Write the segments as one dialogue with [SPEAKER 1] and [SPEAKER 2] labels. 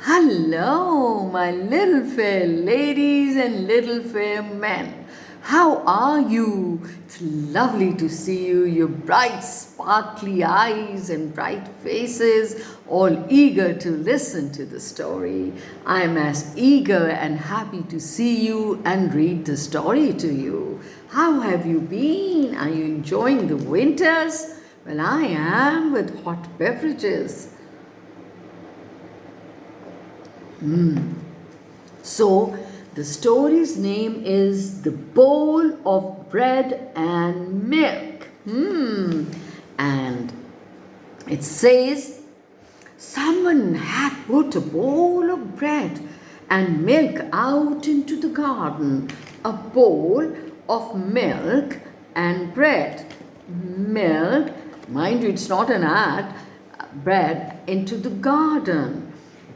[SPEAKER 1] Hello, my little fair ladies and little fair men. How are you? It's lovely to see you, your bright, sparkly eyes and bright faces, all eager to listen to the story. I'm as eager and happy to see you and read the story to you. How have you been? Are you enjoying the winters? Well, I am with hot beverages. So, the story's name is The Bowl of Bread and Milk. And it says, someone had put a bowl of bread and milk out into the garden. A bowl of milk and bread. Milk, mind you, it's not an ad, bread into the garden.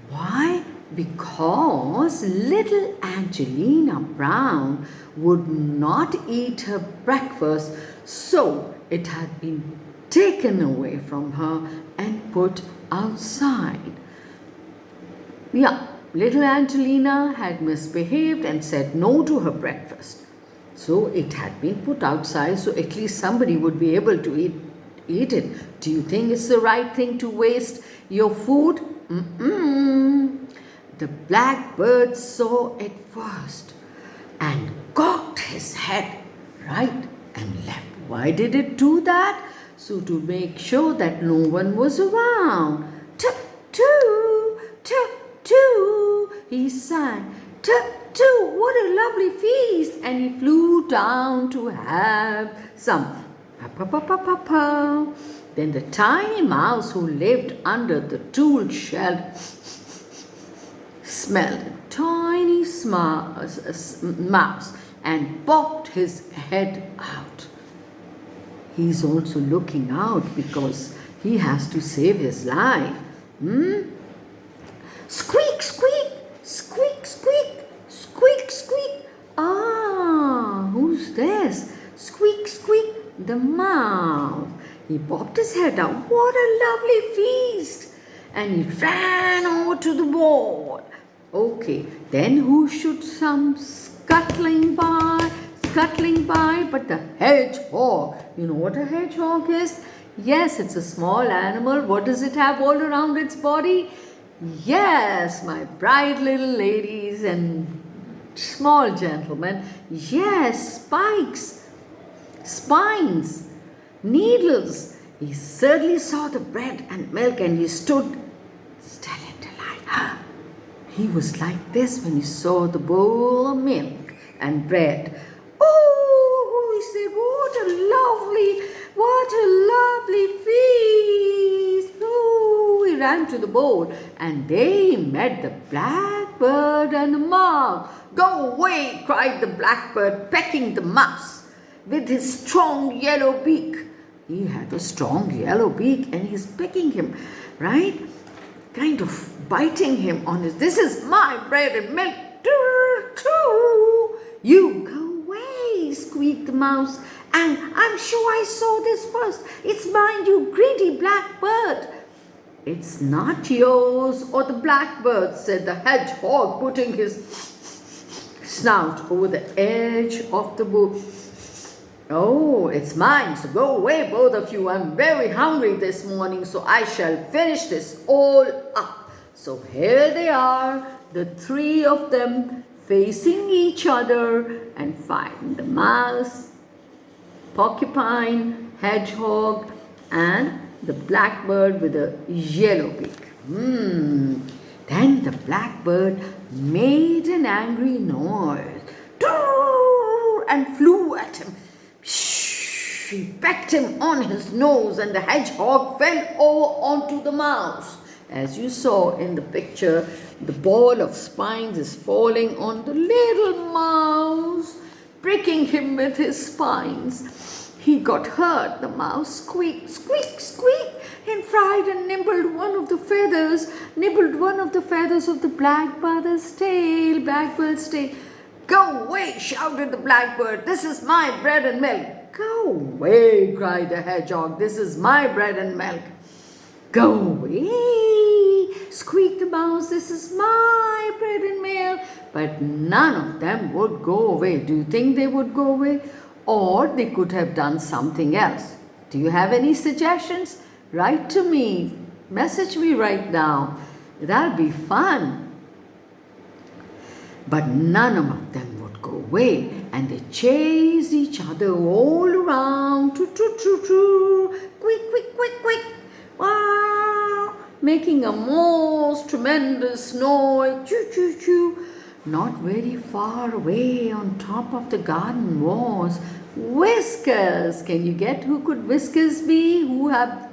[SPEAKER 1] Why? Because little Angelina Brown would not eat her breakfast, so it had been taken away from her and put outside. Yeah, little Angelina had misbehaved and said no to her breakfast. So it had been put outside, so at least somebody would be able to eat it. Do you think it's the right thing to waste your food? The blackbird saw it first and cocked his head right and left. Why did it do that? So to make sure that no one was around. Tut-too, tut-too, he sang. Tut-too, what a lovely feast. And he flew down to have some. Pa-pa-pa-pa-pa-pa. Then the tiny mouse who lived under the tool shed smelled a tiny mouse and popped his head out. He's also looking out because he has to save his life. Squeak, squeak, squeak, squeak, squeak, squeak. Ah, who's this? Squeak, squeak, the mouse. He popped his head out. What a lovely feast! And he ran over to the board. Okay, then who should come scuttling by but the hedgehog. You know what a hedgehog is? Yes, it's a small animal. What does it have all around its body? Yes, my bright little ladies and small gentlemen. Yes, spikes, spines, needles. He certainly saw the bread and milk and he stood still in delight. He was like this when he saw the bowl of milk and bread. Oh, he said, what a lovely feast. Oh, he ran to the bowl and they met the blackbird and the mouse. Go away, cried the blackbird, pecking the mouse with his strong yellow beak. He had a strong yellow beak and he's pecking him, right? Kind of biting him on his, this is my bread and milk. You go away, squeaked the mouse. And I'm sure I saw this first. It's mine, you greedy blackbird. It's not yours or the blackbird, said the hedgehog, putting his snout over the edge of the bowl. Oh, it's mine, so go away, both of you. I'm very hungry this morning, so I shall finish this all up. So here they are, the three of them facing each other and fighting. The mouse, porcupine, hedgehog, and the blackbird with a yellow beak. Then the blackbird made an angry noise and flew at him. She pecked him on his nose and the hedgehog fell over onto the mouse. As you saw in the picture, the ball of spines is falling on the little mouse, pricking him with his spines. He got hurt. The mouse squeaked, squeak, squeak, and fried and nibbled one of the feathers of the blackbird's tail. Go away, shouted the blackbird. This is my bread and milk. Go away, cried the hedgehog. This is my bread and milk. Go away, squeaked the mouse, this is my bread and milk. But none of them would go away. Do you think they would go away? Or they could have done something else. Do you have any suggestions? Write to me. Message me right now. That'll be fun. But none of them would go away, and they chased each other all around. Choo, choo, choo, choo. Quick, quick, quick, quick. Wow. Making a most tremendous noise. Choo, choo, choo. Not very far away on top of the garden was Whiskers. Can you get who could Whiskers be? Who have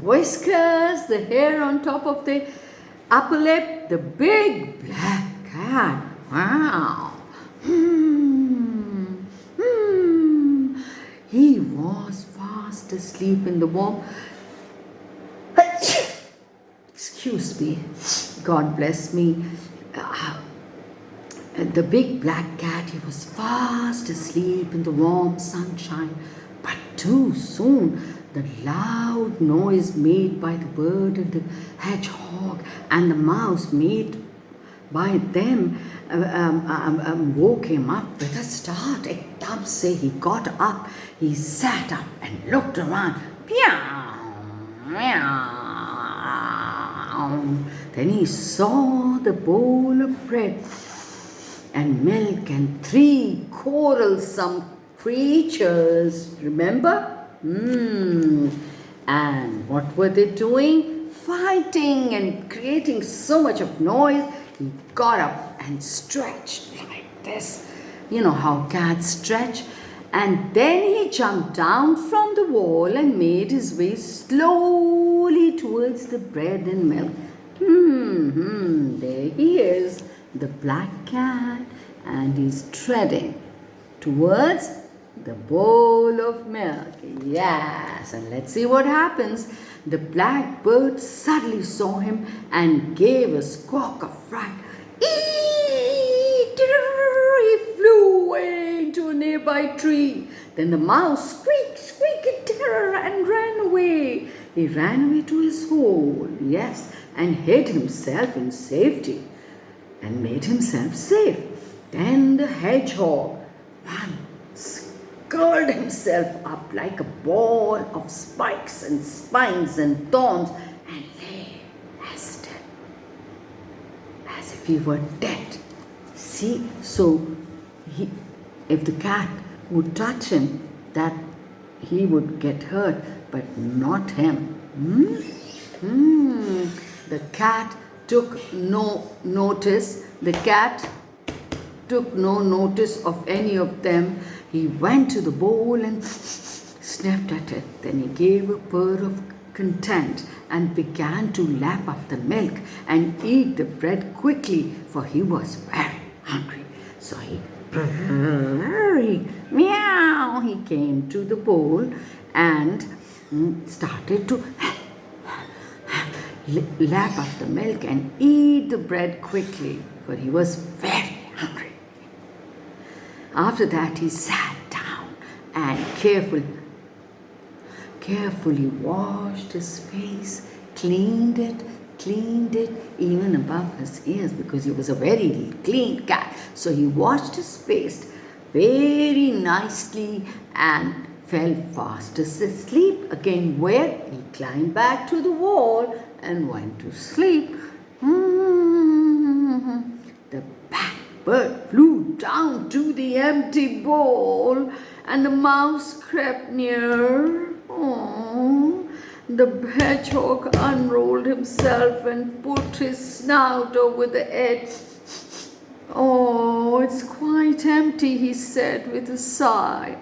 [SPEAKER 1] whiskers? The hair on top of the upper lip? The big black cat. Wow. He was fast asleep in the warm. Excuse me. God bless me. The big black cat, he was fast asleep in the warm sunshine. But too soon, the loud noise made by the bird and the hedgehog and the mouse made by them woke him up with a start. Ekdam se he got up, he sat up and looked around. Meow, meow. Then he saw the bowl of bread and milk and 3 quarrelsome creatures. Remember? And what were they doing? Fighting and creating so much of noise. He got up and stretched like this. You know how cats stretch. And then he jumped down from the wall and made his way slowly towards the bread and milk. There he is, the black cat, and he's treading towards the bowl of milk. Yes, and let's see what happens. The black bird suddenly saw him and gave a squawk of fright. He flew away into a nearby tree. Then the mouse squeaked in terror and ran away. He ran away to his hole, yes, and hid himself in safety and made himself safe. Then the hedgehog curled himself up like a ball of spikes and spines and thorns and lay as still as if he were dead. See, so if the cat would touch him, that he would get hurt, but not him. The cat took no notice. The cat took no notice of any of them. He went to the bowl and sniffed at it. Then he gave a purr of content and began to lap up the milk and eat the bread quickly, for he was very hungry. So he meow. He came to the bowl and started to lap up the milk and eat the bread quickly, for he was very hungry. After that, he sat down and carefully washed his face, cleaned it even above his ears, because he was a very clean cat. So he washed his face very nicely and fell fast asleep again, where he climbed back to the wall and went to sleep. The bird flew down to the empty bowl, and the mouse crept near. The hedgehog unrolled himself and put his snout over the edge. Oh, it's quite empty, he said with a sigh.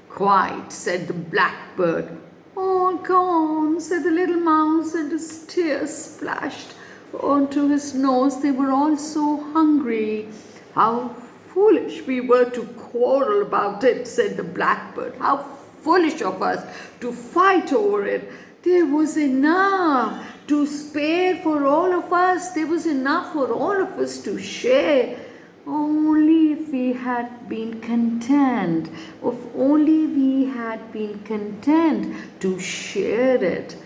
[SPEAKER 1] Quite, said the blackbird. All gone, said the little mouse, and his tears splashed onto his nose. They were all so hungry. How foolish we were to quarrel about it, said the blackbird. How foolish of us to fight over it. There was enough to spare for all of us. There was enough for all of us to share. Only if we had been content. If only we had been content to share it.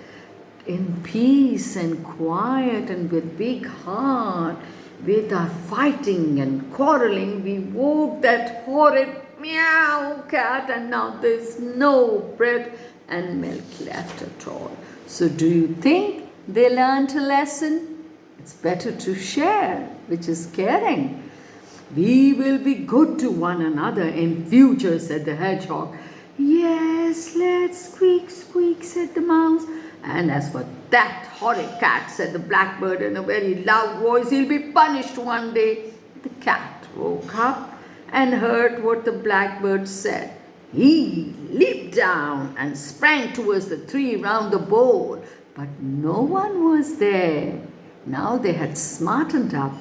[SPEAKER 1] in peace and quiet and with big heart, without fighting and quarreling, we woke that horrid meow cat, and now there's no bread and milk left at all. So do you think they learned a lesson? It's better to share, which is caring. We will be good to one another in future, said the hedgehog. Yes, let's squeak, squeak, said the mouse. And as for that horrid cat, said the blackbird in a very loud voice, he'll be punished one day. The cat woke up and heard what the blackbird said. He leaped down and sprang towards the tree round the bowl, but no one was there. Now they had smartened up.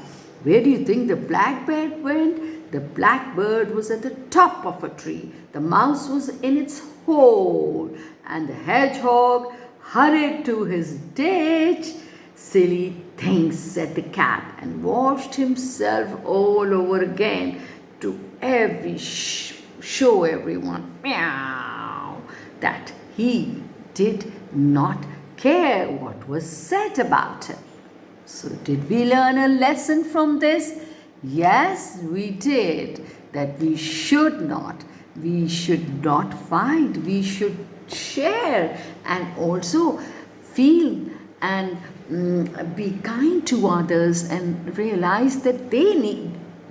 [SPEAKER 1] Where do you think the blackbird went? The blackbird was at the top of a tree. The mouse was in its hole, and the hedgehog hurried to his ditch. Silly things, said the cat, and washed himself all over again to show everyone, meow, that he did not care what was said about him. So did we learn a lesson from this? Yes, we did. That we should not fight. We should share and also feel and be kind to others and realize that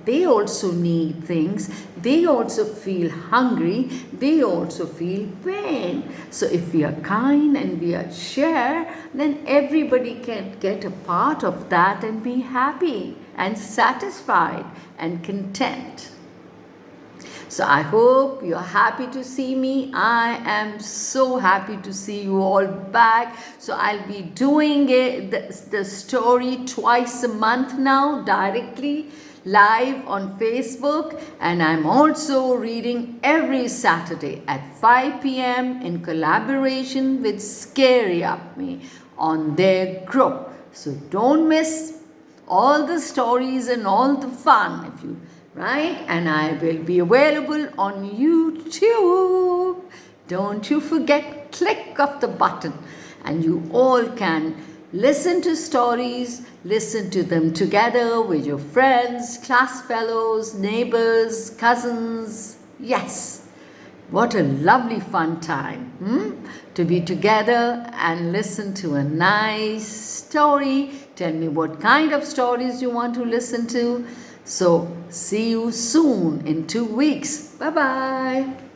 [SPEAKER 1] they also need things. They also feel hungry. They also feel pain. So if we are kind and we are share, then everybody can get a part of that and be happy and satisfied and content. So I hope you're happy to see me. I am so happy to see you all back. So I'll be doing the story twice a month now, directly live on Facebook, and I'm also reading every Saturday at 5 p.m. in collaboration with Scary Up Me on their group. So don't miss all the stories and all the fun, if you right? And I will be available on YouTube. Don't you forget, click of the button, and you all can listen to stories, listen to them together with your friends, class fellows, neighbors, cousins. Yes, what a lovely fun time to be together and listen to a nice story. Tell me what kind of stories you want to listen to. So see you soon in 2 weeks. Bye-bye.